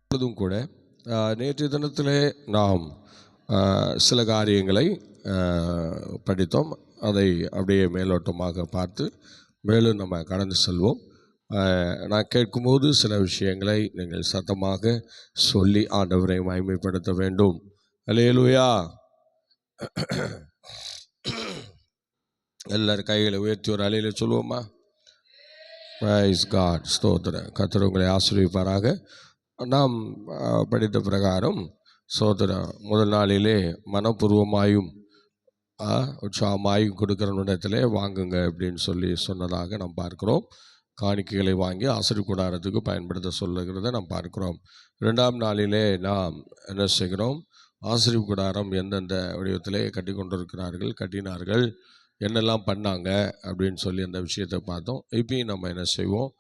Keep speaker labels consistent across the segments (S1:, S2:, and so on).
S1: இப்பொழுதும் கூட நேற்றைய தினத்திலே நாம் சில காரியங்களை படித்தோம். அதை அப்படியே மேலோட்டமாக பார்த்து மேலும் நம்ம கடந்து செல்வோம். நான் கேட்கும்போது சில விஷயங்களை நீங்கள் சத்தமாக சொல்லி ஆண்டவரை மகிமைப்படுத்த வேண்டும். அல்லேலூயா. எல்லாரும் கைகளை உயர்த்தி ஒரு அலையில சொல்லுவோமா? Praise God. ஸ்தோத்திரம். கர்த்தர் உங்களை ஆசீர்வதிப்பாராக. நாம் படித்த பிரகாரம் சோதரம் முதல் நாளிலே மனப்பூர்வமாயும் உற்சாகமாயும் கொடுக்குறவனிடத்திலே வாங்குங்க அப்படின்னு சொல்லி சொன்னதாக நாம் பார்க்கிறோம். காணிக்கைகளை வாங்கி ஆசீர்வாத கூடாரத்துக்கு பயன்படுத்த சொல்லுகிறத நாம் பார்க்கிறோம். 2ஆம் நாளிலே நாம் என்ன செய்கிறோம்? ஆசீர்வாத கூடாரம் எந்தெந்த வடிவத்திலே கட்டி கட்டினார்கள், என்னெல்லாம் பண்ணாங்க அப்படின்னு சொல்லி அந்த விஷயத்தை பார்த்தோம். இப்பயும் நம்ம என்ன செய்வோம்?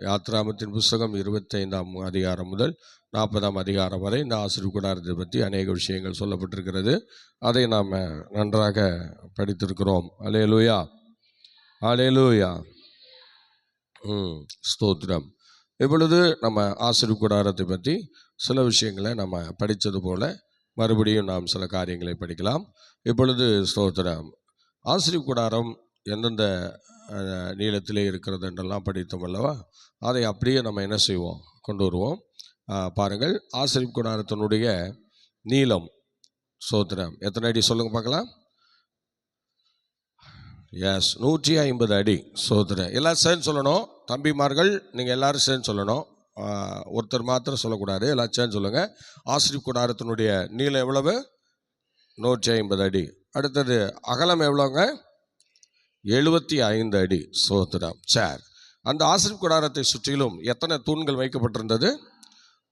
S1: யாத்ராமத்தின் புஸ்தகம் 25ஆம் அதிகாரம் முதல் 40ஆம் அதிகாரம் வரை இந்த ஆசீர்வாத கூடாரத்தை பற்றி அநேக விஷயங்கள் சொல்லப்பட்டிருக்கிறது. அதை நாம் நன்றாக படித்திருக்கிறோம். அல்லேலூயா, அல்லேலூயா. ஸ்தோத்திரம். இப்பொழுது நம்ம ஆசீர்வாத கூடாரத்தை பற்றி சில விஷயங்களை நம்ம படித்தது போல மறுபடியும் நாம் சில காரியங்களை படிக்கலாம். இப்பொழுது ஸ்தோத்திரம். ஆசீர்வாத கூடாரம் எந்தெந்த நீளத்திலே இருக்கிறது என்றெல்லாம் படித்தோம் அல்லவா? அதை அப்படியே நம்ம என்ன செய்வோம்? கொண்டு வருவோம். பாருங்கள், ஆசீர்வாத கூடாரத்தினுடைய நீளம் ஸ்தோத்திரம் எத்தனை அடி சொல்லுங்க பார்க்கலாம்? எஸ், 150 அடி. ஸ்தோத்திரம். எல்லாம் சேர்ந்து சொல்லணும். தம்பிமார்கள் நீங்கள் எல்லாரும் சேர்ந்து சொல்லணும். ஒருத்தர் மாத்திரம் சொல்லக்கூடாது, எல்லாம் சேர்ந்து சொல்லுங்கள். ஆசீர்வாத கூடாரத்தினுடைய நீளம் எவ்வளவு? 150 அடி. அடுத்தது அகலம் எவ்வளோங்க? 75 அடி. ஸ்தோத்திரம். சார், அந்த ஆசீர்வாத கூடாரத்தை சுற்றிலும் எத்தனை தூண்கள் வைக்கப்பட்டிருந்தது?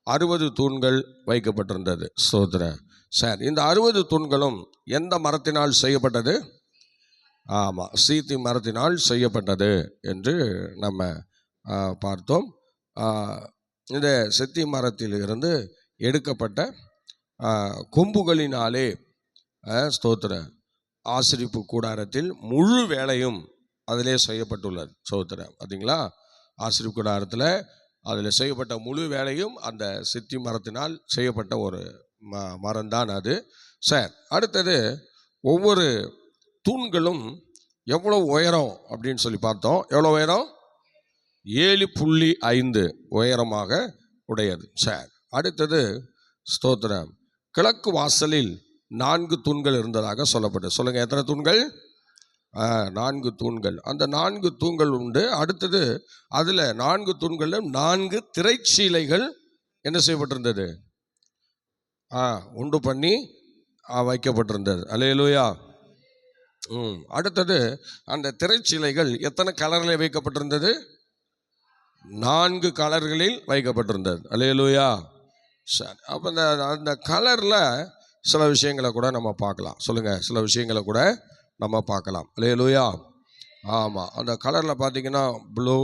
S1: 60 தூண்கள் வைக்கப்பட்டிருந்தது. ஸ்தோத்திரம். சார், இந்த 60 தூண்களும் எந்த மரத்தினால் செய்யப்பட்டது? ஆமாம், சீத்தி மரத்தினால் செய்யப்பட்டது என்று நம்ம பார்த்தோம். இந்த செத்தி மரத்தில் இருந்து எடுக்கப்பட்ட கொம்புகளினாலே ஸ்தோத்திரம் ஆசரிப்பு கூடாரத்தில் முழு வேலையும் அதிலே செய்யப்பட்டுள்ளது. ஸ்தோத்திரம். பார்த்தீங்களா? ஆசரிப்பு கூடாரத்தில் அதில் செய்யப்பட்ட முழு வேலையும் அந்த சித்தி மரத்தினால் செய்யப்பட்ட ஒரு மரம்தான் அது. சார், அடுத்தது ஒவ்வொரு தூண்களும் எவ்வளோ உயரம் அப்படின்னு சொல்லி பார்த்தோம். எவ்வளோ உயரம்? 7.5 உயரமாக உடையது. சார், அடுத்தது ஸ்தோத்திரம். கிழக்கு வாசலில் 4 தூண்கள் இருந்ததாக சொல்லப்பட்டது. சொல்லுங்கள், எத்தனை தூண்கள்? 4 தூண்கள். அந்த 4 தூண்கள் உண்டு. அடுத்தது அதில் 4 தூண்களில் 4 திரைச்சீலைகள் என்ன செய்யப்பட்டிருந்தது? உண்டு பண்ணி வைக்கப்பட்டிருந்தது. அல்லேலூயா. அடுத்தது அந்த திரைச்சீலைகள் எத்தனை கலரில் வைக்கப்பட்டிருந்தது? 4 கலர்களில் வைக்கப்பட்டிருந்தது. அல்லேலூயா. சரி, அப்போ அந்த கலரில் சில விஷயங்களை கூட நம்ம பார்க்கலாம். சொல்லுங்கள், சில விஷயங்களை கூட நம்ம பார்க்கலாம். அல்லேலூயா. ஆமாம், அந்த கலரில் பார்த்தீங்கன்னா ப்ளூ,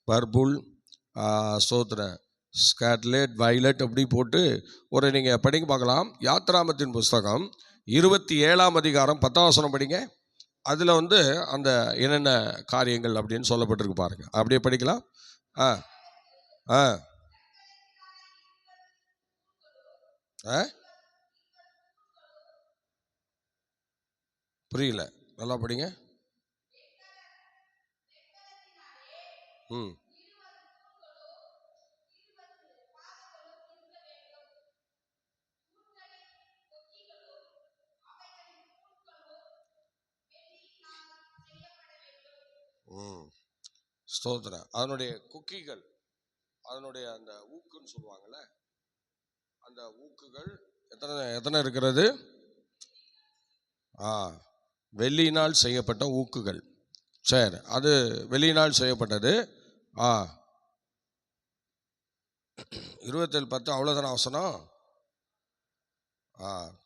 S1: பர்பிள், ஸ்தோத்திரம், ஸ்கார்லெட், வயலட் அப்படி போட்டு ஒரு நீங்கள் படிக்க பார்க்கலாம். யாத்ராமத்தின் புஸ்தகம் 27ஆம் அதிகாரம் 10ஆம் வசனம் படிங்க. அதில் அந்த என்னென்ன காரியங்கள் அப்படின்னு சொல்லப்பட்டிருக்கு பாருங்க. அப்படியே படிக்கலாம். புரியல, நல்லா படிங்க. ஸ்தோத்திரம். அதனுடைய குக்கிகள், அதனுடைய அந்த ஊக்குன்னு சொல்லுவாங்கள்ல, அந்த ஊக்குகள் எத்தனை இருக்கிறது? வெள்ளியினால் செய்யப்பட்ட ஊக்குகள். சரி, அது வெள்ளியினால் செய்யப்பட்டது. 27:10 அவ்வளோதான அவசரம்?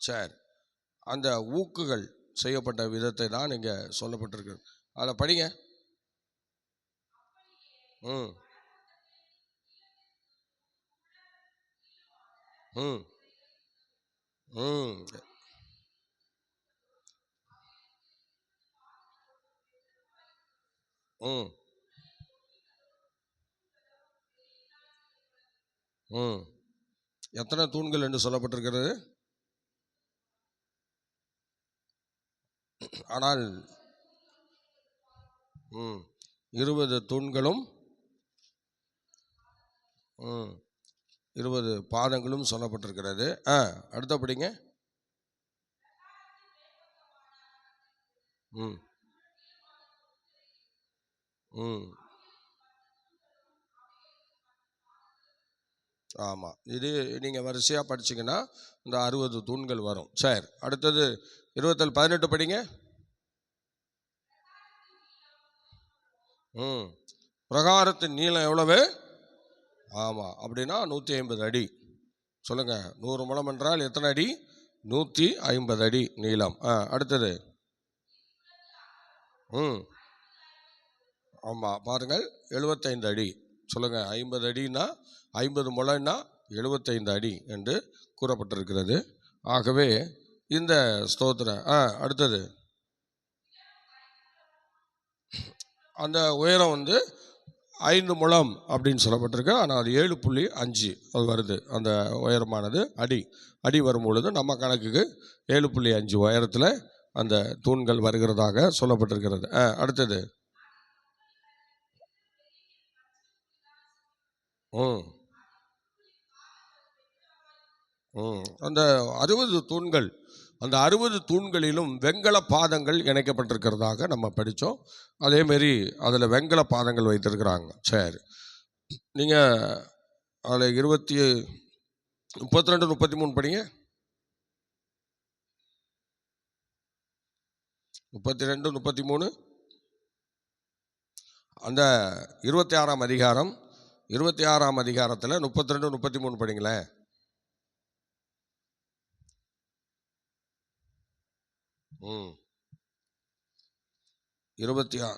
S1: சரி, அந்த ஊக்குகள் செய்யப்பட்ட விதத்தை தான் இங்கே சொல்லப்பட்டிருக்கு. அதில் படிங்க. ம் ம் ம் ம் ம் எத்தனை தூண்கள் என்று சொல்லப்பட்டிருக்கிறது? ஆனால் 20 தூண்களும் 20 பாதங்களும் சொல்லப்பட்டிருக்கிறது. அடுத்தபடிங்க. ம் ம் ஆமாம், இது நீங்கள் வரிசையாக படிச்சிங்கன்னா இந்த 60 தூண்கள் வரும். சரி, அடுத்தது 18 படிங்க. பிரகாரத்தின் நீளம் எவ்வளவு? ஆமாம், அப்படின்னா 150 அடி. சொல்லுங்கள், 100 முழம் என்றால் எத்தனை அடி? 150 அடி நீளம். அடுத்தது. ஆமாம், பாருங்கள், 75 அடி. சொல்லுங்கள், 50 அடின்னா 50 முழம்னா 75 அடி என்று கூறப்பட்டிருக்கிறது. ஆகவே இந்த ஸ்தோத்திரம். அடுத்தது அந்த உயரம் 5 முழம் அப்படின்னு சொல்லப்பட்டிருக்கு. ஆனால் அது 7.5 அது வருது. அந்த உயரமானது அடி வரும் பொழுது நம்ம கணக்குக்கு 7.5 உயரத்தில் அந்த தூண்கள் வருகிறதாக சொல்லப்பட்டிருக்கிறது. அடுத்தது. அந்த 60 தூண்கள், அந்த 60 தூண்களிலும் வெண்கல பாதங்கள் இணைக்கப்பட்டிருக்கிறதாக நம்ம படித்தோம். அதேமாரி அதில் வெண்கல பாதங்கள் வைத்திருக்கிறாங்க. சரி, நீங்கள் அதில் 32, 33 படிங்க. 32, 33 அந்த 26ஆம் அதிகாரம் 26ஆம் அதிகாரத்தில் 32, 33 படிங்களேன். 26.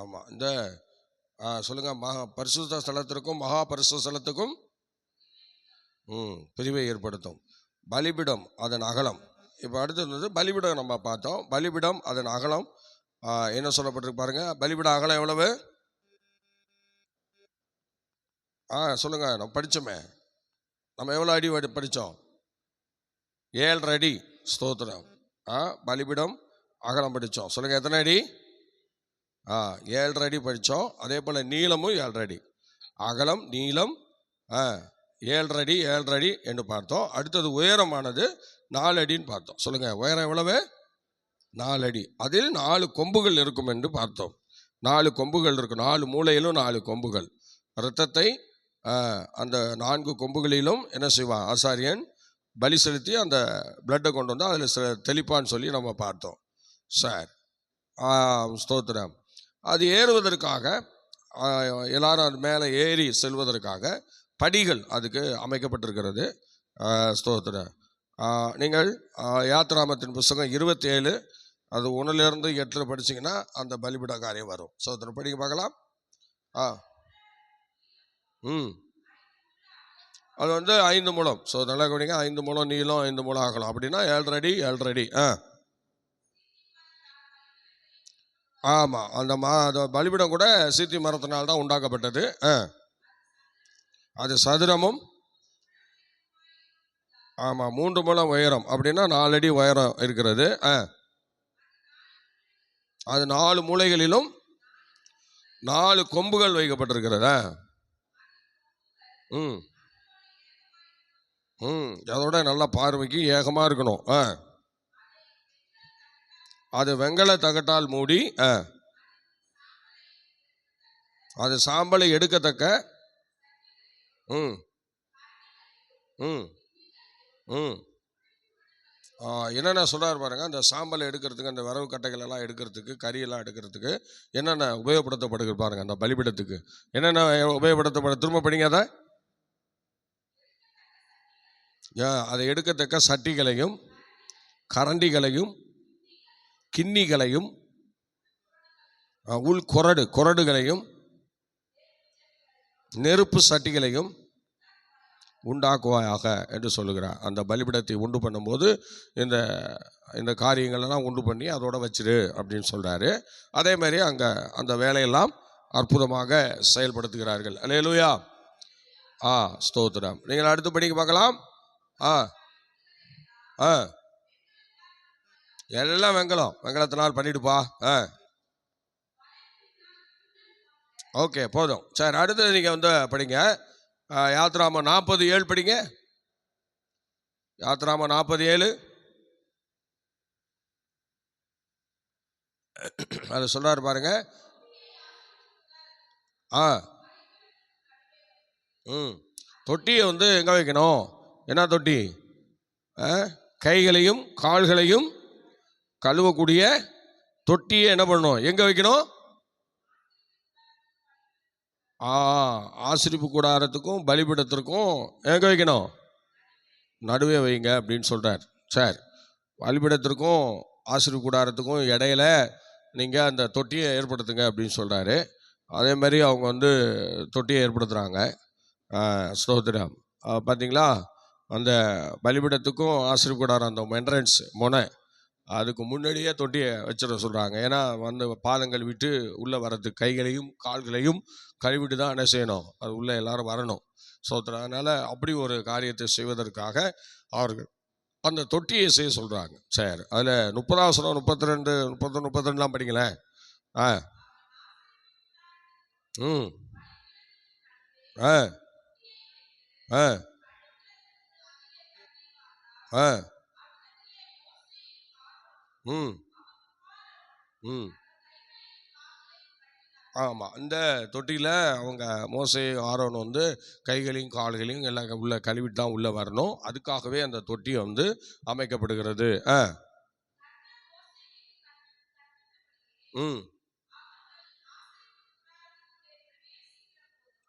S1: ஆமாம், இந்த சொல்லுங்க, பரிசுத்த ஸ்தலத்திற்கும் மகா பரிசுத்த ஸ்தலத்துக்கும் பிரிவை ஏற்படுத்தும். பலிபிடம் அதன் அகலம். இப்போ அடுத்தது பலிபிடம் நம்ம பார்த்தோம். பலிபிடம் அதன் அகலம் என்ன சொல்லப்பட்டிருக்கு பாருங்க. பலிபிட அகலம் எவ்வளவு? சொல்லுங்க, நம்ம படித்தோமே. நம்ம எவ்வளோ அடி படித்தோம்? 7.5 அடி. ஸ்தோத்திரம். பலிபிடம் அகலம் படித்தோம். சொல்லுங்க, எத்தனை அடி? 7.5 அடி படித்தோம். அதே போல் நீளமும் 7.5 அடி. அகலம் நீளம் 7.5 அடி 7.5 அடி என்று பார்த்தோம். அடுத்தது உயரமானது 4 அடின்னு பார்த்தோம். சொல்லுங்கள், உயரம் எவ்வளவு? 4 அடி. அதில் 4 கொம்புகள் இருக்கும் என்று பார்த்தோம். 4 கொம்புகள் இருக்கும். 4 மூலையிலும் 4 கொம்புகள். இரத்தத்தை அந்த 4 கொம்புகளிலும் என்ன செய்வான்? ஆசாரியன் பலி செலுத்தி அந்த பிளட்டை கொண்டு வந்து அதில் தெளிப்பான்னு சொல்லி நம்ம பார்த்தோம். சார், ஸ்தோத்திரம். அது ஏறுவதற்காக எல்லாரும் அது மேலே ஏறி செல்வதற்காக படிகள் அதுக்கு அமைக்கப்பட்டிருக்கிறது. ஸ்தோத்திரம். நீங்கள் யாத்திராமத்தின் புஸ்தகம் 27 அது 1லிருந்து 8 படிச்சிங்கன்னா அந்த பலிபிட காரியம் வரும். ஸ்தோத்திரம், படிக்க பார்க்கலாம். அது 5 முழம். ஸோ நல்லா கவனிங்க, 5 முழம் நீளம், 5 முழம் ஆகலாம். அப்படின்னா 7.5 அடி 7.5 அடி. ஆமாம், அந்த பலிபிடம் கூட சீத்தி மரத்தினால்தான் உண்டாக்கப்பட்டது. அது சதுரமும் 3 முழம் உயரம். அப்படின்னா 4 அடி உயரம் இருக்கிறது. அது 4 மூலைகளிலும் 4 கொம்புகள் வைக்கப்பட்டிருக்கிறதா? அதோட நல்லா பார்வைக்கு ஏகமாக இருக்கணும். அது வெங்கல தகட்டால் மூடி அது சாம்பலை எடுக்கத்தக்க என்னென்ன சொல்றாரு பாருங்க. அந்த சாம்பலை எடுக்கிறதுக்கு, அந்த வரவு கட்டைகள் எல்லாம் எடுக்கிறதுக்கு, கறியெல்லாம் எடுக்கிறதுக்கு என்னென்ன உபயோகப்படுத்தப்படுகிறது பாருங்க. அந்த பலிபிடத்துக்கு என்னென்ன உபயோகப்படுத்தப்பட? திரும்ப படிங்க. அதை அதை எடுக்கத்தக்க சட்டிகளையும் கரண்டிகளையும் கிண்ணிகளையும் கொரடுகளையும் நெருப்பு சட்டிகளையும் உண்டாக்குவாயாக என்று சொல்லுகிறார். அந்த பலிபீடத்தை உண்டு பண்ணும்போது இந்த இந்த காரியங்களெல்லாம் உண்டு பண்ணி அதோட வச்சிரு அப்படின்னு சொல்கிறாரு. அதே மாதிரி அங்கே அந்த வேலையெல்லாம் அற்புதமாக செயல்படுத்துகிறார்கள். அல்லேலூயா. ஸ்தோத்திரம். நீங்கள் அடுத்த படிக்க பார்க்கலாம். எல்லாம் வெங்கலத்தினால் பண்ணிடுப்பா. ஓகே, போதும். சரி, அடுத்தது நீங்கள் வந்து படிங்க. யாத்ராமம் 40:7 படிங்க. யாத்ராமம் 40:7 அது சொல்றாரு பாருங்க. தொட்டியை வந்து எங்கே வைக்கணும்? என்ன தொட்டி? கைகளையும் கால்களையும் கழுவக்கூடிய தொட்டியை என்ன பண்ணணும்? எங்கே வைக்கணும்? ஆசரிப்பு கூடாரத்துக்கும் பலிபீடத்திற்கும் எங்கே வைக்கணும்? நடுவே வைங்க அப்படின்னு சொல்கிறார். சரி, பலிபீடத்திற்கும் ஆசரிப்பு கூடாரத்துக்கும் இடையில நீங்கள் அந்த தொட்டியை ஏற்படுத்துங்க அப்படின்னு சொல்கிறாரு. அதே மாதிரி அவங்க வந்து தொட்டியை ஏற்படுத்துகிறாங்க. ஸ்தோத்திரம். பார்த்தீங்களா, அந்த பலிபீடத்துக்கும் ஆசரிப்பு கூடாரம் அந்த என்ட்ரன்ஸ் முனை அதுக்கு முன்னாடியே தொட்டியை வச்சிட சொல்கிறாங்க. ஏன்னா வந்து பாதங்கள் விட்டு உள்ளே வர்றதுக்கு கைகளையும் கால்களையும் கழுவிட்டு தான் என்ன செய்யணும்? அது உள்ளே எல்லாரும் வரணும். ஸ்தோத்திரம். அதனால் அப்படி ஒரு காரியத்தை செய்வதற்காக அவர்கள் அந்த தொட்டியை செய்ய சொல்கிறாங்க. சரி, அதில் 30 32 32 படிங்களேன். ஆமாம், இந்த தொட்டியில் அவங்க மோசே ஆரோன் வந்து கைகளையும் கால்களையும் எல்லாம் உள்ள கழுவிட்டு தான் உள்ளே வரணும். அதுக்காகவே அந்த தொட்டி வந்து அமைக்கப்படுகிறது.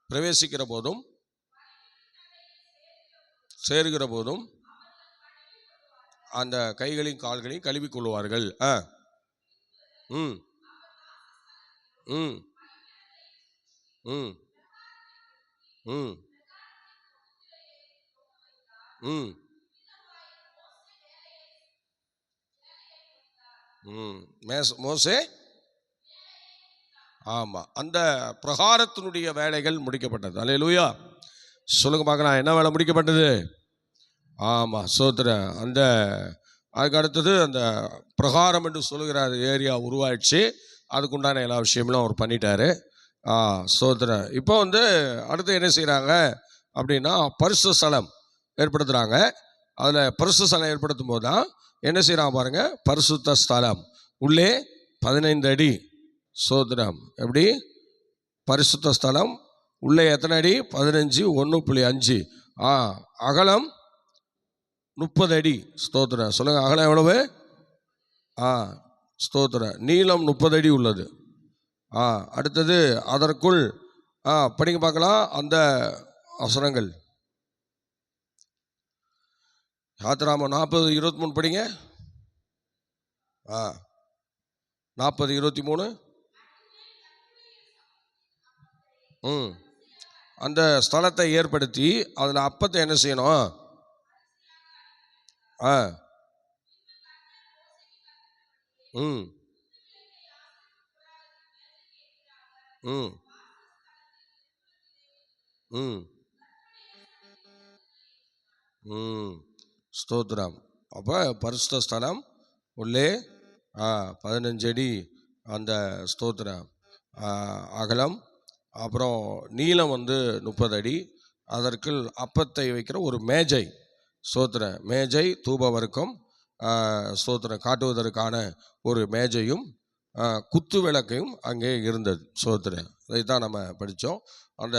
S1: பிரவேசிக்கிற போதும் சேருகிற போதும் அந்த கைகளையும் கால்களையும் கழுவிக் கொள்வார்கள். மோசே ஆமாம், அந்த பிரகாரத்தினுடைய வேலைகள் முடிக்கப்பட்டது. அல்லேலூயா. சொல்லுங்க பார்க்கலாம், என்ன வேலை முடிக்கப்பட்டது? ஆமாம், சோத்திரம். அந்த அதுக்கு அடுத்தது அந்த பிரகாரம் என்று சொல்லுகிற ஏரியா உருவாயிடுச்சு. அதுக்குண்டான எல்லா விஷயங்களும் அவர் பண்ணிட்டாரு. சோத்திரம். இப்போ வந்து அடுத்து என்ன செய்கிறாங்க அப்படின்னா, பரிசுத்த ஸ்தலம் ஏற்படுத்துகிறாங்க. அதில் பரிசுத்த ஸ்தலம் ஏற்படுத்தும் போது தான் என்ன செய்கிறாங்க பாருங்க. பரிசுத்த ஸ்தலம் உள்ளே 15 அடி. சோத்திரம். எப்படி? பரிசுத்த ஸ்தலம் உள்ளே எத்தனை அடி? 15 1.5. அகலம் 30 அடி. ஸ்தோத்திரம். சொல்லுங்க, அகலம் எவ்வளவு? ஸ்தோத்திரம். நீளம் 30 அடி உள்ளது. அடுத்தது அதற்குள் படிங்க பார்க்கலாம் அந்த வசனங்கள். யாத்திராமம் 40:23 படிங்க. 40:23. அந்த ஸ்தலத்தை ஏற்படுத்தி அதில் அப்பத்தை என்ன செய்யணும்? ஸ்தோத்திரம். அப்போ பரிசுத்த ஸ்தலம் உள்ளே 15 அடி அந்த ஸ்தோத்திரம் அகலம், அப்புறம் நீளம் வந்து 30 அடி. அதற்குள் அப்பத்தை வைக்கிற ஒரு மேஜை. ஸ்தோத்திர மேஜை, தூப வர்க்கம், ஸ்தோத்திரம் காட்டுவதற்கான ஒரு மேஜையும் குத்து விளக்கையும் அங்கே இருந்தது. ஸ்தோத்திரம். இதைத்தான் நம்ம படித்தோம். அந்த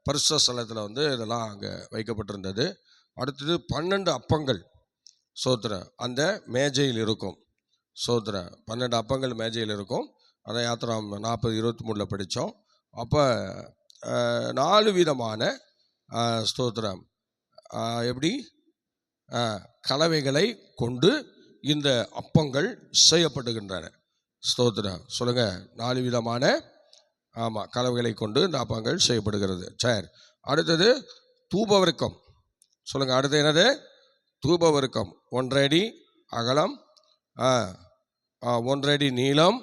S1: பரிசுத்த ஸ்தலத்தில் வந்து இதெல்லாம் அங்கே வைக்கப்பட்டிருந்தது. அடுத்தது 12 அப்பங்கள் ஸ்தோத்திரம் அந்த மேஜையில் இருக்கும். ஸ்தோத்திரம். 12 அப்பங்கள் மேஜையில் இருக்கும். அதை யாத்திராமம் 40:23 படித்தோம். அப்போ 4 விதமான ஸ்தோத்திரம் எப்படி கலவைகளை கொண்டு இந்த அப்பங்கள் செய்யப்படுகின்றன. ஸ்தோத்திரம் சொல்லுங்க. 4 விதமான கலவைகளை கொண்டு இந்த அப்பங்கள் செய்யப்படுகிறது. சரி, அடுத்தது தூபவர்க்கம். சொல்லுங்க, அடுத்து என்னது? தூபவர்க்கம். 1 அடி அகலம், 1 அடி நீளம்,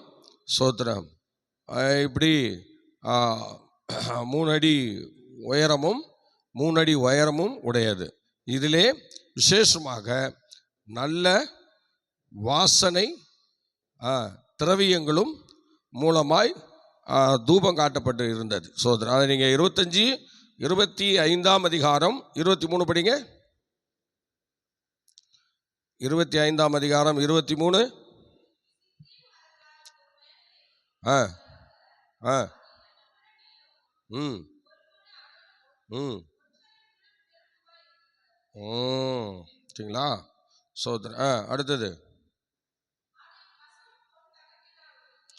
S1: ஸ்தோத்திரம், இப்படி 3 அடி உயரமும் 3 அடி உயரமும் உடையது. இதிலே விசேஷமாக நல்ல வாசனை திரவியங்களும் மூலமாய் தூபம் காட்டப்பட்டு இருந்தது. சோதரன், அதை நீங்கள் 25 அதிகாரம் 23 படிங்க. 25 அதிகாரம் 23. சரிங்களா? சோதரன், அடுத்தது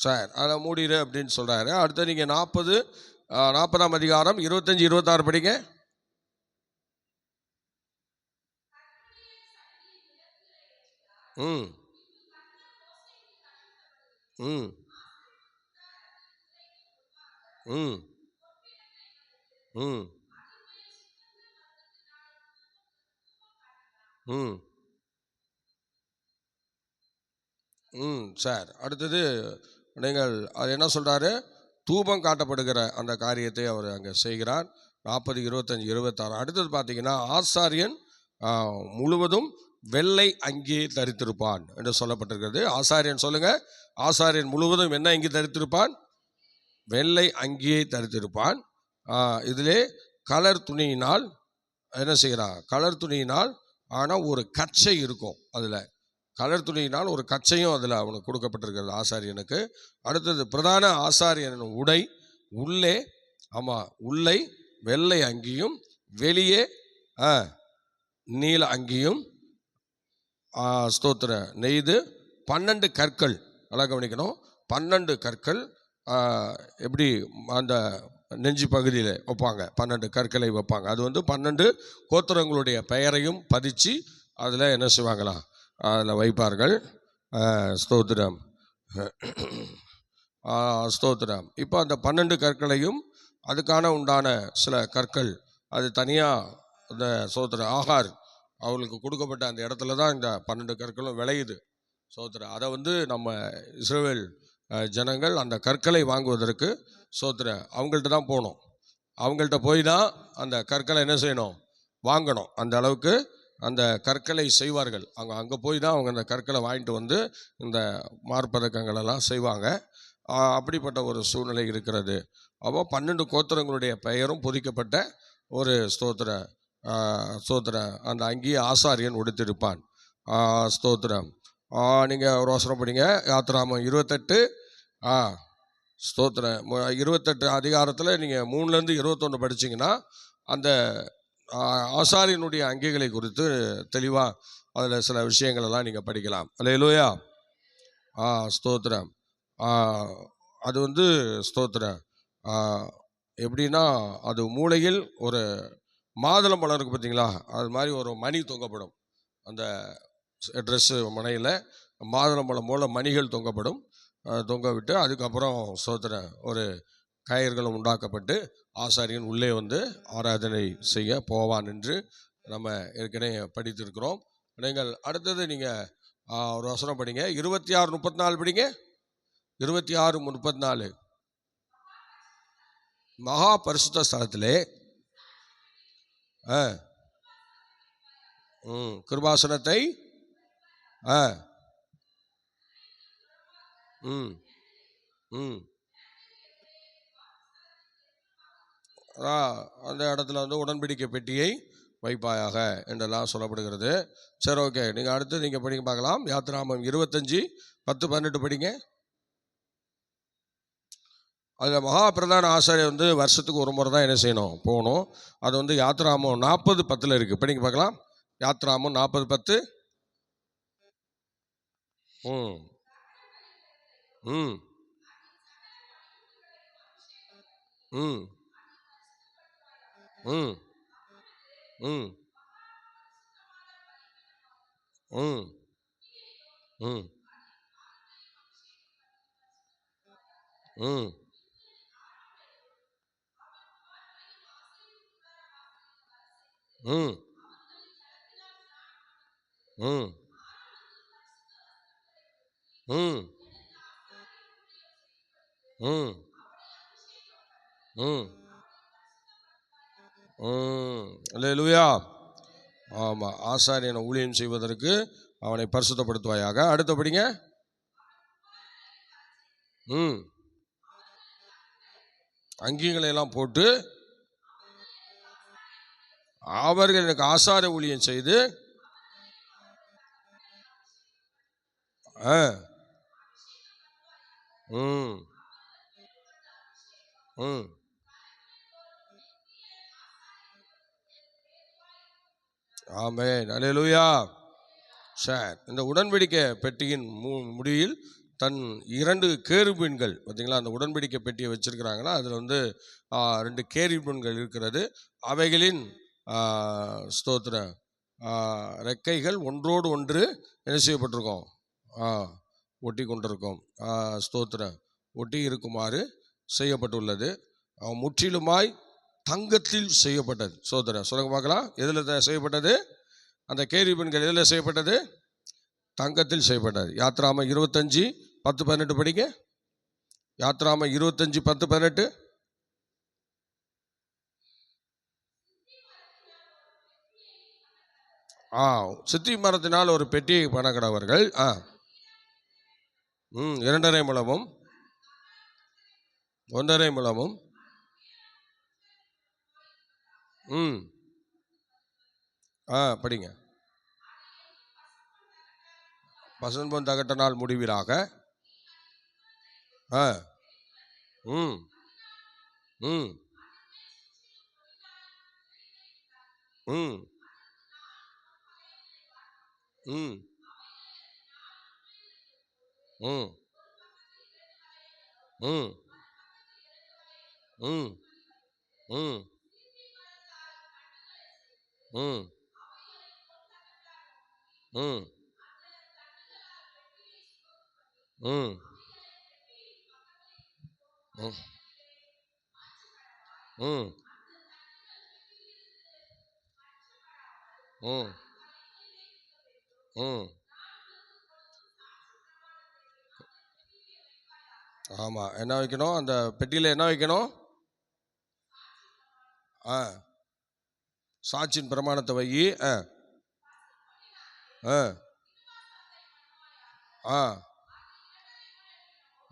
S1: சார் அதை மூடிடு அப்படின்னு சொல்கிறாரு. அடுத்து நீங்கள் 40ஆம் அதிகாரம் 25, 26 படிங்க. ம் ம் ம் ம் ம் சார், அடுத்தது நீங்கள் அது என்ன சொல்கிறாரு? தூபம் காட்டப்படுகிற அந்த காரியத்தை அவர் அங்கே செய்கிறார். 40, 25, 26. அடுத்தது பார்த்தீங்கன்னா, ஆசாரியன் முழுவதும் வெள்ளை அங்கி தரித்திருப்பான் என்று சொல்லப்பட்டிருக்கிறது. ஆசாரியன் சொல்லுங்க, ஆசாரியன் முழுவதும் என்ன அங்கி தரித்திருப்பான்? வெள்ளை அங்கியை தரித்திருப்பான். இதிலே கலர் துணியினால் என்ன செய்கிறான்? கலர் துணியினால் ஆனால் ஒரு கச்சை இருக்கும். அதில் கலர் துணியினால் ஒரு கச்சையும் அதில் அவனுக்கு கொடுக்கப்பட்டிருக்கிறது ஆசாரியனுக்கு. அடுத்தது பிரதான ஆசாரியன் உடை உள்ளே உள்ளே வெள்ளை அங்கியும் வெளியே நீல அங்கியும் ஸ்தோத்திர நெய்து 12 கற்கள். நல்லா கவனிக்கணும். 12 கற்கள் எப்படி அந்த நெஞ்சு பகுதியில் வைப்பாங்க, 12 கற்களை வைப்பாங்க. அது வந்து 12 கோத்திரங்களுடைய பெயரையும் பதிச்சு அதில் என்ன செய்வாங்களாம், அதில் வைப்பார்கள். ஸ்தோத்திரம் ஸ்தோத்திரம். இப்போ அந்த 12 கற்களையும் அதுக்கான உண்டான சில கற்கள் அது தனியாக அந்த ஸ்தோத்திரம் ஆகார் அவர்களுக்கு கொடுக்கப்பட்ட அந்த இடத்துல தான் இந்த 12 கற்களும் விளையுது. ஸ்தோத்திரம். அதை வந்து நம்ம இஸ்ரவேல் ஜனங்கள் அந்த கற்களை வாங்குவதற்கு ஸ்தோத்திரம் அவங்கள்ட்ட தான் போகணும். அவங்கள்ட்ட போய் தான் அந்த கற்களை என்ன செய்யணும், வாங்கணும். அந்த அளவுக்கு அந்த கற்களை செய்வார்கள். அங்கே போய் தான் அவங்க அந்த கற்களை வாங்கிட்டு வந்து இந்த மார்பதக்கங்களெல்லாம் செய்வாங்க. அப்படிப்பட்ட ஒரு சூழ்நிலை இருக்கிறது. அப்போ 12 கோத்திரங்களுடைய பெயரும் பொதிக்கப்பட்ட ஒரு ஸ்தோத்திரம் அந்த அங்கேயே ஆசாரியன் உடுத்திருப்பான். ஸ்தோத்திரம். நீங்கள் ஒரு அவசரம் படிங்க. யாத்திராமம் 28 ஸ்தோத்திரம் 28 அதிகாரத்தில் நீங்கள் 3லேருந்து 21 படிச்சிங்கன்னா அந்த ஆசாரியனுடைய அங்கிகளை குறித்து தெளிவாக அதில் சில விஷயங்களெல்லாம் நீங்கள் படிக்கலாம். அல்லேலூயா. ஸ்தோத்திரம். அது வந்து ஸ்தோத்திரம் எப்படின்னா, அது மூளையில் ஒரு மாதுளம் பழம் இருக்குது பார்த்தீங்களா, அது மாதிரி ஒரு மணி தொங்கப்படும். அந்த ட்ரெஸ்ஸு மனையில் மாதுளம்பழம் போல் மணிகள் தொங்கப்படும். தொங்க விட்டு அதுக்கப்புறம் ஸ்தோத்திரம் ஒரு கயிர்களும் உண்டாக்கப்பட்டு ஆசாரியன் உள்ளே வந்து ஆராதனை செய்ய போவான் என்று நம்ம ஏற்கனவே படித்திருக்கிறோம். நீங்கள் அடுத்தது நீங்கள் ஒரு வசனம் படிங்க. 26, 34 படிங்க. 26, 34. மகா பரிசுத்த ஸ்தலத்திலே கிருபாசனத்தை அந்த இடத்துல வந்து உடன்படிக்கை பெட்டியை வைப்பாயாக என்றெல்லாம் சொல்லப்படுகிறது. சரி, ஓகே. நீங்கள் அடுத்து நீங்கள் படிக்க பார்க்கலாம். யாத்திராமம் 25, 10, 18 படிங்க. அதில் மகா பிரதான ஆசாரியர் வந்து வருஷத்துக்கு ஒரு முறை தான் என்ன செய்யணும், போகணும். அது வந்து யாத்திராமம் 40, 10 இருக்குது. படிக்க பார்க்கலாம். யாத்திராமம் 40, 10. ம் ம் ம் ம் ம் ம் ம் ம் ம் ம் ம் ம் ம் ம் அல்லேலூயா. ஆமாம், ஆசாரியனை ஊழியம் செய்வதற்கு அவனை பரிசுத்தப்படுத்துவாயாக. அடுத்தபடிங்க. ம் அங்கிகளை எல்லாம் போட்டு அவர்கள் எனக்கு ஆசார ஊழியம் செய்து ம் ம் ஆமென் அல்லேலூயா. சரி, இந்த உடன்படிக்கை பெட்டியின் முடிவில் தன் 2 கேருபீன்கள் பார்த்தீங்களா, அந்த உடன்படிக்கை பெட்டியை வச்சிருக்கிறாங்களா, அதில் வந்து 2 கேருபீன்கள் இருக்கிறது. அவைகளின் ஸ்தோத்திர ரெக்கைகள் ஒன்றோடு ஒன்று என்ன செய்யப்பட்டிருக்கோம், ஒட்டி கொண்டிருக்கும். ஸ்தோத்திரம், ஒட்டி இருக்குமாறு செய்யப்பட்டுள்ளது. முற்றிலுமாய் தங்கத்தில் செய்யப்பட்டது. ஸ்தோத்திரம் சொல்லுங்க பார்க்கலாம். எதில் செய்யப்பட்டது? அந்த கேருபீன்கள் எதில் செய்யப்பட்டது? தங்கத்தில் செய்யப்பட்டது. யாத்ராம 25:10-18 படிங்க. யாத்ராம 25:10-18. சித்தி மரத்தினால் ஒரு பெட்டியை பண்ணக்கடவர்கள் 2.5 முழமும் 1.5 முழமும் படிங்க. பசும்பொன் தகட்டனால் முடிவீராக. ம் ம் ம் ம் ம் ம் ம் ம் ம் ம் ம் ம் ம் ம் ஆமாம். என்ன வைக்கணும் அந்த பெட்டியில்? என்ன வைக்கணும்? சாட்சியின் பிரமாணத்தை வை. ம்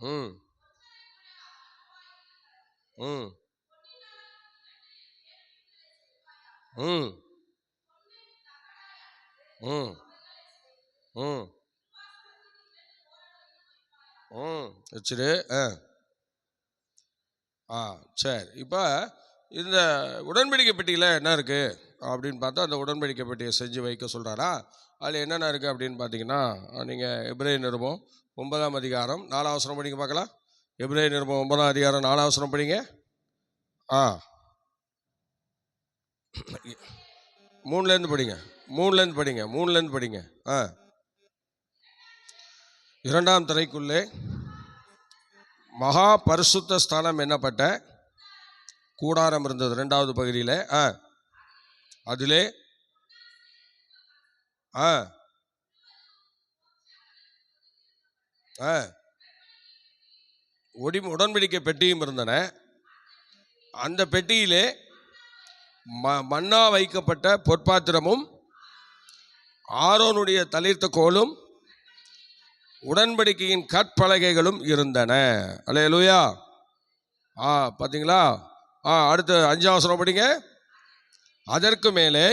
S1: ம் ம் ம் ம் வச்சுரு. சரி, இப்போ இந்த உடன்படிக்கை பெட்டியில் என்ன இருக்குது அப்படின்னு பார்த்தா, அந்த உடன்படிக்கை பெட்டியை செஞ்சு வைக்க சொல்கிறாரா? அதில் என்னென்ன இருக்குது அப்படின்னு பார்த்தீங்கன்னா, நீங்கள் எபிரேயர் நிருபம் 9ஆம் அதிகாரம் 4ஆம் வசனம் படிங்க பார்க்கலாம். எபிரேயர் நிருபம் 9ஆம் அதிகாரம் 4ஆம் வசனம் படிங்க. 3லேருந்து படிங்க. 3லேருந்து படிங்க. 3லேருந்து படிங்க. 2ஆம் திரைக்குள்ளே மகா பரிசுத்த ஸ்தானம் என்னப்பட்ட கூடாரம் இருந்தது. 2வது பகுதியில் அதிலே உடன்படிக்கை பெட்டியும் இருந்தன. அந்த பெட்டியிலே மன்னா வைக்கப்பட்ட பொற்பாத்திரமும் ஆரோனுடைய தளிர்த்த கோலும் உடன்படிக்கையின் கற்பலகைகளும் இருந்தன. அல்லேலூயா. பார்த்தீங்களா? அடுத்து 5ஆம் வசனம் படிங்க. அதற்கு மேலே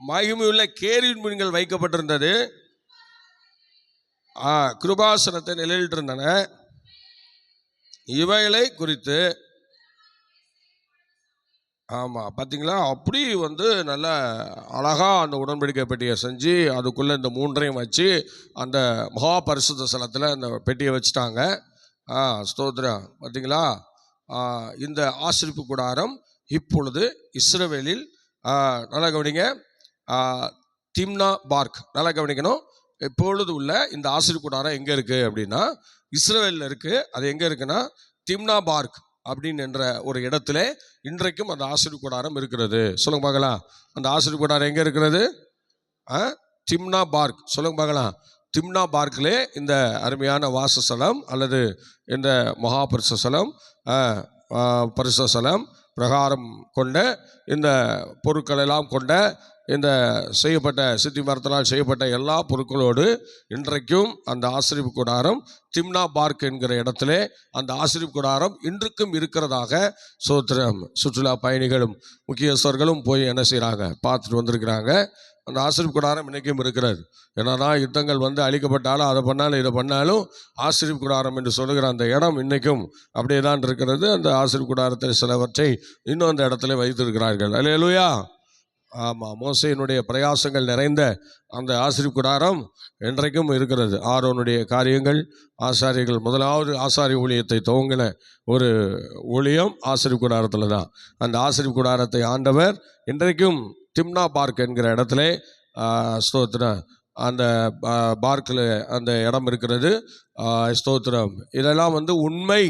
S1: மகிமையுள்ள கேருபீன்கள் வைக்கப்பட்டிருந்தது. கிருபாசனத்தை நிலையிட்டு இருந்தன. இவைகளை குறித்து பார்த்தீங்களா, அப்படி வந்து நல்ல அழகாக அந்த உடன்படிக்கை பெட்டியை செஞ்சு அதுக்குள்ளே இந்த 3ஐயும் வச்சு அந்த மகா பரிசுத்த ஸ்தலத்தில் அந்த பெட்டியை வச்சுட்டாங்க. ஸ்தோத்திரம். பார்த்தீங்களா, இந்த ஆசரிப்பு கூடாரம் இப்பொழுது இஸ்ரவேலில் நல்லா கவனிங்க, திம்னா பார்க். நல்லா கவனிக்கணும். எப்பொழுது உள்ள இந்த ஆசரிப்பு கூடாரம் எங்கே இருக்குது அப்படின்னா இஸ்ரவேலில் இருக்குது. அது எங்கே இருக்குன்னா திம்னா பார்க் அப்படின்னு என்ற ஒரு இடத்துல இன்றைக்கும் அந்த ஆசரிப்பு கூடாரம் இருக்கிறது. சொல்லுங்க பார்க்கலாம், அந்த ஆசரிப்பு கூடாரம் எங்கே இருக்கிறது? Timna park. சொல்லுங்க பார்க்கலாம். திம்னா பார்க்கிலே இந்த அருமையான வாசஸ்தலம் அல்லது இந்த மகாபரிசஸ்தலம், பரிசஸ்தலம், பிரகாரம் கொண்ட இந்த பொருட்கள் எல்லாம் கொண்ட இந்த செய்யப்பட்ட சித்தி மரத்தினால் செய்யப்பட்ட எல்லா பொருட்களோடு இன்றைக்கும் அந்த ஆசரிப்பு கூடாரம் திம்னா பார்க் என்கிற இடத்துல அந்த ஆசரிப்பு கூடாரம் இன்றைக்கும் இருக்கிறதாக சோத்திரம் சுற்றுலா பயணிகளும் முக்கியஸ்தர்களும் போய் என்ன செய்கிறாங்க, பார்த்துட்டு வந்திருக்கிறாங்க. அந்த ஆசரிப்பு கூடாரம் இன்றைக்கும் இருக்கிறது. என்னதான் யுத்தங்கள் வந்து அழிக்கப்பட்டாலும் அதை பண்ணாலும் இதை பண்ணாலும் ஆசரிப்பு கூடாரம் என்று சொல்லுகிற அந்த இடம் இன்றைக்கும் அப்படியே தான் இருக்கிறது. அந்த ஆசரிப்பு கூடாரத்தில் சிலவற்றை இன்னும் அந்த இடத்துல வைத்திருக்கிறார்கள். அல்லேலூயா. ஆமாம், மோசேயினுடைய பிரயாசங்கள் நிறைந்த அந்த ஆசரிப்பு கூடாரம் இன்றைக்கும் இருக்கிறது. ஆரோனுடைய காரியங்கள், ஆசாரியர்கள் முதலாவது ஆசாரிய ஊழியத்தை துவங்கின ஒரு ஊழியம் ஆசரிப்பு கூடாரத்தில் தான். அந்த ஆசரிப்பு கூடாரத்தை ஆண்டவர் இன்றைக்கும் திம்னா பார்க் என்கிற இடத்துல ஸ்தோத்திரம் அந்த பார்க்கில் அந்த இடம் இருக்கிறது. ஸ்தோத்திரம். இதெல்லாம் வந்து உண்மை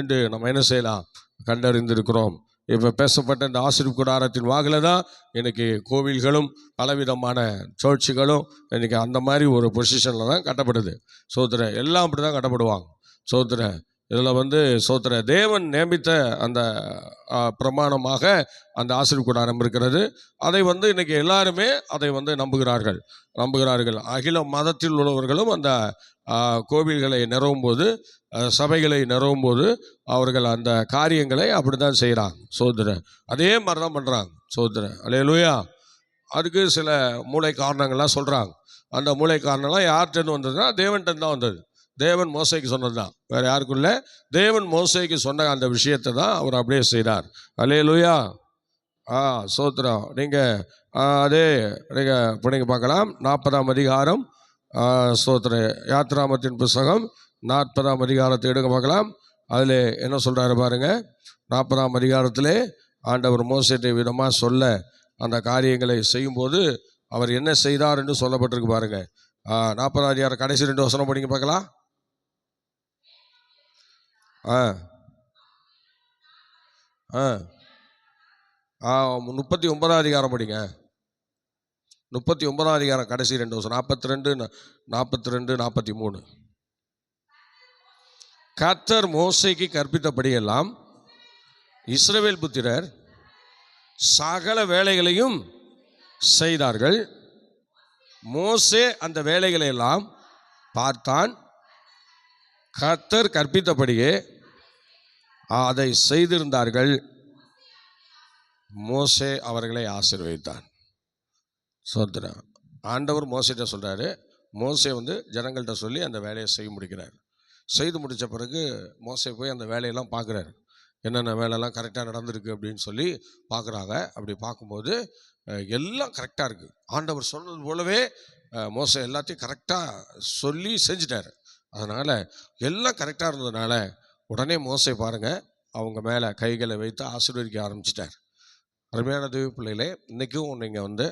S1: என்று நம்ம என்ன செய்யலாம், கண்டறிந்திருக்கிறோம். இப்போ பேசப்பட்ட இந்த ஆசரிப்பு கூடாரத்தின் வாக்கில் தான் இன்றைக்கி கோவில்களும் பலவிதமான சர்ச்சுகளும் இன்றைக்கி அந்த மாதிரி ஒரு பொசிஷனில் தான் கட்டப்படுது. சோத்திரம் எல்லாம் அப்படி தான் கட்டப்படுவாங்க. சோத்திரம் இதில் வந்து சோத்திர தேவன் நியமித்த அந்த பிரமாணமாக அந்த ஆசரிப்பு கூடாரம் இருக்கிறது. அதை வந்து இன்றைக்கி எல்லாருமே அதை வந்து நம்புகிறார்கள். அகில மதத்தில் உள்ளவர்களும் அந்த கோவில்களை நிறவும் போது, சபைகளை நிறவும் போது அவர்கள் அந்த காரியங்களை அப்படி தான் செய்கிறாங்க. சோதரன் அதே மாதிரி தான் பண்ணுறாங்க. சோதரன் அல்லேலூயா. அதுக்கு சில மூளை காரணங்கள்லாம் சொல்கிறாங்க. அந்த மூளை காரணம்லாம் யார்கிட்டன்னு வந்ததுன்னா தேவன்கிட்ட தான் வந்தது. தேவன் மோசைக்கு சொன்னது தான், வேறு யாருக்குள்ள. தேவன் மோசைக்கு சொன்ன அந்த விஷயத்தை தான் அவர் அப்படியே செய்தார். அல்லேலூயா. சோத்திரம். நீங்கள் அதே நீங்கள் இப்போ நீங்கள் பார்க்கலாம் 40ஆம் அதிகாரம் ஸ்தோத்திர யாத்ராமத்தின் புஸ்தகம் 40ஆம் அதிகாரத்தை எடுக்க பார்க்கலாம். அதில் என்ன சொல்கிறாரு பாருங்கள். 40ஆம் அதிகாரத்திலே ஆண்டவர் மோசேயை விதமாக சொல்ல அந்த காரியங்களை செய்யும்போது அவர் என்ன செய்தார் என்று சொல்லப்பட்டிருக்கு பாருங்கள். 40ஆம் அதிகாரம் கடைசி 2 வசனம் படிங்க பார்க்கலாம். 39ஆம் அதிகாரம் படிங்க. 39ஆம் அதிகாரம் கடைசி 2 வசனம் 42, 43. கர்த்தர் மோசேக்கு கற்பித்தபடியெல்லாம் இஸ்ரவேல் புத்திரர் சகல வேலைகளையும் செய்தார்கள். மோசே அந்த வேலைகளை எல்லாம் பார்த்தான். கர்த்தர் கற்பித்தபடியே அதை செய்திருந்தார்கள். மோசே அவர்களை ஆசீர்வதித்தான். சோத்திரம். ஆண்டவர் மோசேட்ட சொல்கிறாரு. மோசே வந்து ஜனங்கள்கிட்ட சொல்லி அந்த வேலையை செய்ய முடிக்கிறார். செய்து முடித்த பிறகு மோசே போய் அந்த வேலையெல்லாம் பார்க்குறாரு. என்னென்ன வேலையெல்லாம் கரெக்டாக நடந்திருக்கு அப்படின்னு சொல்லி பார்க்குறாங்க. அப்படி பார்க்கும்போது எல்லாம் கரெக்டாக இருக்குது. ஆண்டவர் சொன்னது போலவே மோசே எல்லாத்தையும் கரெக்டாக சொல்லி செஞ்சிட்டார். அதனால் எல்லாம் கரெக்டாக இருந்ததுனால உடனே மோசே பாருங்கள் அவங்க மேலே கைகளை வைத்து ஆசீர்வதிக்க ஆரம்பிச்சிட்டார். அருமையான தேவ பிள்ளைகளே, இன்றைக்கும் நீங்கள் வந்து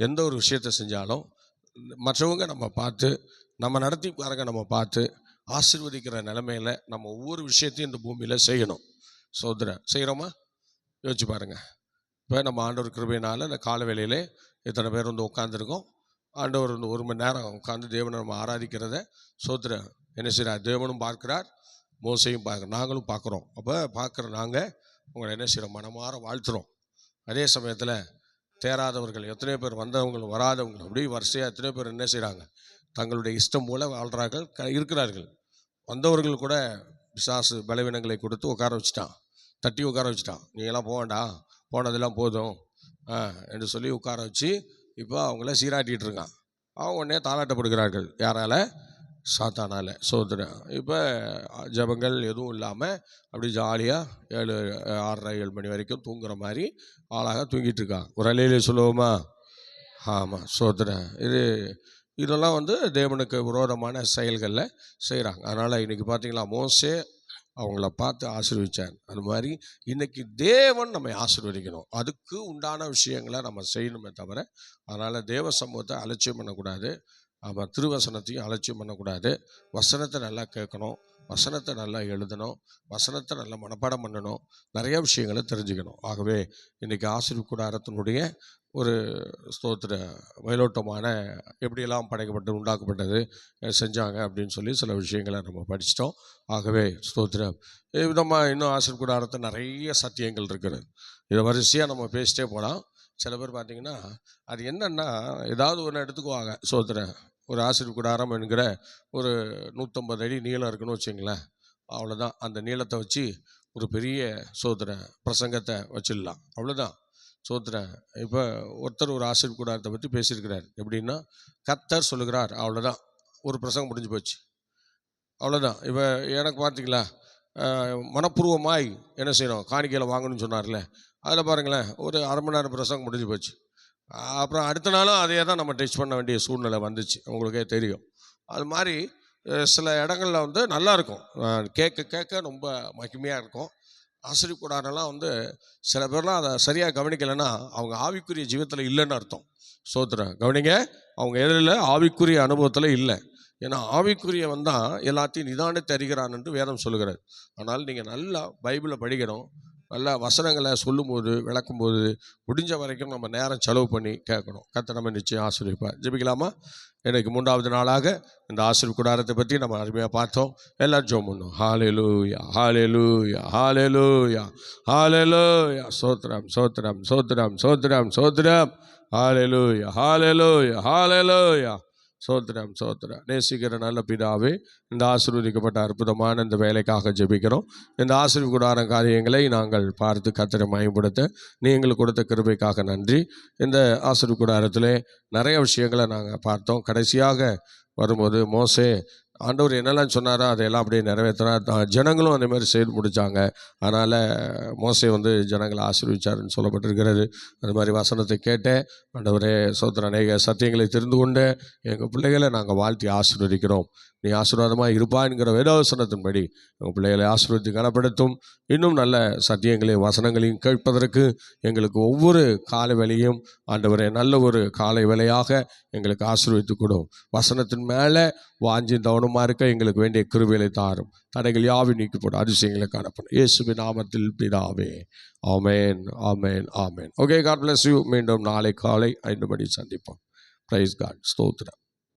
S1: எந்த ஒரு விஷயத்தை செஞ்சாலும் மற்றவங்க நம்ம பார்த்து, நம்ம நடத்தி பாருங்க நம்ம பார்த்து ஆசீர்வதிக்கிற நிலைமையில் நம்ம ஒவ்வொரு விஷயத்தையும் இந்த பூமியில் செய்யணும். சோதரன் செய்கிறோமா? யோசிச்சு பாருங்கள். இப்போ நம்ம ஆண்டவர் கிருபையினால் இந்த கால வேளையிலே இத்தனை பேர் வந்து உட்காந்துருக்கோம். ஆண்டவர் வந்து 1 மணி நேரம் உட்காந்து தேவனை நம்ம ஆராதிக்கிறத சோதரன் என்ன செய்கிறார்? தேவனும் பார்க்கிறார், மோசையும் பார்க்குறோம், நாங்களும் பார்க்குறோம். அப்போ பார்க்குற நாங்கள் உங்களை என்ன செய்கிறோம்? மனமாற வாழ்த்துறோம். அதே சமயத்தில் தேராதவர்கள் எத்தனை பேர், வந்தவங்களும் வராதவங்களும் அப்படி வரிசையாக எத்தனை பேர் என்ன செய்கிறாங்க? தங்களுடைய இஷ்டம் போல வாழ்கிறார்கள், இருக்கிறார்கள். வந்தவர்கள் கூட பிசாசு பலவீனங்களை கொடுத்து உட்கார வச்சுட்டான், தட்டி உட்கார வச்சுட்டான். நீங்களாம் போவேண்டா, போனதெல்லாம் போதும் என்று சொல்லி உட்கார வச்சு இப்போ அவங்கள சீராட்டிகிட்டு இருக்கான். அவங்க உடனே தாளாட்டப்படுகிறார்கள். யாரால? சாத்தானால. சோதரன். இப்போ ஜபங்கள் எதுவும் இல்லாமல் அப்படி ஜாலியாக 7, 6:30, 7 மணி வரைக்கும் தூங்குற மாதிரி ஆளாக தூங்கிட்டு இருக்கான். ஒரு அலையிலே சொல்லுவோமா? ஆமாம். சோதரன். இதெல்லாம் வந்து தேவனுக்கு விரோதமான செயல்களில் செய்கிறாங்க. அதனால் இன்றைக்கி பார்த்தீங்களா, மோசே அவங்கள பார்த்து ஆசீர்வதிச்சார். அது மாதிரி இன்னைக்கு தேவன் நம்மை ஆசீர்வதிக்கணும். அதுக்கு உண்டான விஷயங்களை நம்ம செய்யணுமே தவிர, அதனால் தேவ சமூகத்தை அலட்சியம் பண்ணக்கூடாது. அவன் திருவசனத்தையும் அலட்சியம் பண்ணக்கூடாது. வசனத்தை நல்லா கேட்கணும், வசனத்தை நல்லா எழுதணும், வசனத்தை நல்லா மனப்பாடம் பண்ணணும், நிறைய விஷயங்களை தெரிஞ்சுக்கணும். ஆகவே இன்றைக்கி ஆசீர்வாத கூடாரத்தினுடைய ஒரு ஸ்தோத்திர மேலோட்டமான எப்படியெல்லாம் படைக்கப்பட்டு உண்டாக்கப்பட்டது செஞ்சாங்க அப்படின்னு சொல்லி சில விஷயங்களை நம்ம படிச்சிட்டோம். ஆகவே ஸ்தோத்திரம் விதமாக இன்னும் ஆசீர்வாத கூடாரத்தில் நிறைய சத்தியங்கள் இருக்கிறது. இதை வரிசையாக நம்ம பேசிட்டே போகலாம். சில பேர் பார்த்திங்கன்னா அது என்னென்னா ஏதாவது ஒன்று எடுத்துக்குவாங்க. ஸ்தோத்திரம் ஒரு ஆசீர்வாத கூடாரம் என்கிற ஒரு 150 அடி நீளம் இருக்குன்னு வச்சுங்களேன். அவ்வளோதான். அந்த நீளத்தை வச்சு ஒரு பெரிய ஸ்தோத்திர பிரசங்கத்தை வச்சிடலாம். அவ்வளோதான். ஸ்தோத்திரம். இப்போ ஒருத்தர் ஒரு ஆசீர்வாத கூடாரத்தை பற்றி பேசியிருக்கிறார். எப்படின்னா கர்த்தர் சொல்லுகிறார், அவ்வளோதான். ஒரு பிரசங்கம் முடிஞ்சு போச்சு, அவ்வளோதான். இப்போ எனக்கு பார்த்தீங்களா மனப்பூர்வமாய் என்ன செய்யணும், காணிக்கையில் வாங்கணும்னு சொன்னார்ல, அதில் பாருங்களேன் ஒரு அரை மணி நேரம் பிரசங்கம் முடிஞ்சு போச்சு. அப்புறம் அடுத்த நாளும் அதே தான் நம்ம டெஸ்ட் பண்ண வேண்டிய சூழ்நிலை வந்துச்சு. உங்களுக்கே தெரியும். அது மாதிரி சில இடங்களில் வந்து நல்லாயிருக்கும், கேட்க கேட்க ரொம்ப மகிமையாக இருக்கும். ஆசீர்வாத கூடாரம்லாம் வந்து சில பேர்லாம் அதை சரியாக கவனிக்கலைன்னா அவங்க ஆவிக்குரிய ஜீவத்தில் இல்லைன்னு அர்த்தம். ஸ்தோத்திரம். கவனிங்க, அவங்க எதிரில் ஆவிக்குரிய அனுபவத்தில் இல்லை. ஏன்னா ஆவிக்குரிய வந்தால் எல்லாத்தையும் நிதானித்து அறிகிறான் என்று வேதம் சொல்லுகிறார். ஆனால் நீங்கள் நல்லா பைபிளை படிக்கணும், நல்லா வசனங்களை சொல்லும்போது விளக்கும்போது முடிஞ்ச வரைக்கும் நம்ம நேரம் செலவு பண்ணி கேட்கணும். கர்த்தர் நம்ம நிச்சயம் ஆசீர்வதிப்பார். ஜெபிக்கலாமா? எனக்கு 3வது நாளாக இந்த ஆசீர்வாத கூடாரத்தை பற்றி நம்ம அருமையாக பார்த்தோம். எல்லாம் ஜெபம் பண்ணோம். ஹல்லேலூயா, ஹல்லேலூயா, ஹல்லேலூயா, ஹல்லேலூயா. சோத்ரம் சோத்ரம் சோத்ரம் சோத்ரம் சோத்ரம். ஹல்லேலூயா, ஹல்லேலூயா, ஹல்லேலூயா. சோத்ரம் சோத்ரம். நேசிக்கிற நல்ல பிதாவே, இந்த ஆசீர்வதிக்கப்பட்ட அற்புதமான இந்த வேலைக்காக ஜெபிக்கிறோம். இந்த ஆசீர்வாத கூடாரம் காரியங்களை நாங்கள் பார்த்து கர்த்தரை மகிமைப்படுத்த நீ எங்களுக்கு கொடுத்த கிருபைக்காக நன்றி. இந்த ஆசீர்வாத கூடாரத்திலே நிறைய விஷயங்களை நாங்கள் பார்த்தோம். கடைசியாக வரும்போது மோசே ஆண்டவர் என்னெல்லாம் சொன்னாரோ அதையெல்லாம் அப்படியே நிறைவேற்றினார். ஜனங்களும் அதே மாதிரி செய்து முடித்தாங்க. அதனால் மோசே வந்து ஜனங்களை ஆசீர்வதிச்சாருன்னு சொல்லப்பட்டிருக்கிறது. அது மாதிரி வசனத்தை கேட்டேன் ஆண்டவரே. சோத்திர அநேக சத்தியங்களை தெரிந்து கொண்டு எங்கள் பிள்ளைகளை நாங்கள் வாழ்த்தி ஆசீர்வதிக்கிறோம். நீ ஆசீர்வாதமாக இருப்பான்ங்கிற வேதவசனத்தின்படி எங்கள் பிள்ளைகளை ஆசீர்வதித்து கனப்படுத்தும். இன்னும் நல்ல சத்தியங்களையும் வசனங்களையும் கேட்பதற்கு எங்களுக்கு ஒவ்வொரு காலை வேளையும் ஆண்டவரே நல்ல ஒரு காலை வேளையாக எங்களுக்கு ஆசீர்வதித்து கொடும். வசனத்தின் மேலே வாஞ்சி கவனமாக இருக்க எங்களுக்கு வேண்டிய கிருபைகளை தாரும். தடைகள் யாவும் நீக்கப்படும். அதிசயங்களை காணப்படும். இயேசுவின் நாமத்தில் பிதாவே. ஆமென், ஆமென், ஆமென். Okay, God bless you. மீண்டும் நாளை காலை 5 மணி சந்திப்போம். Praise God. ஸ்தோத்திரம்.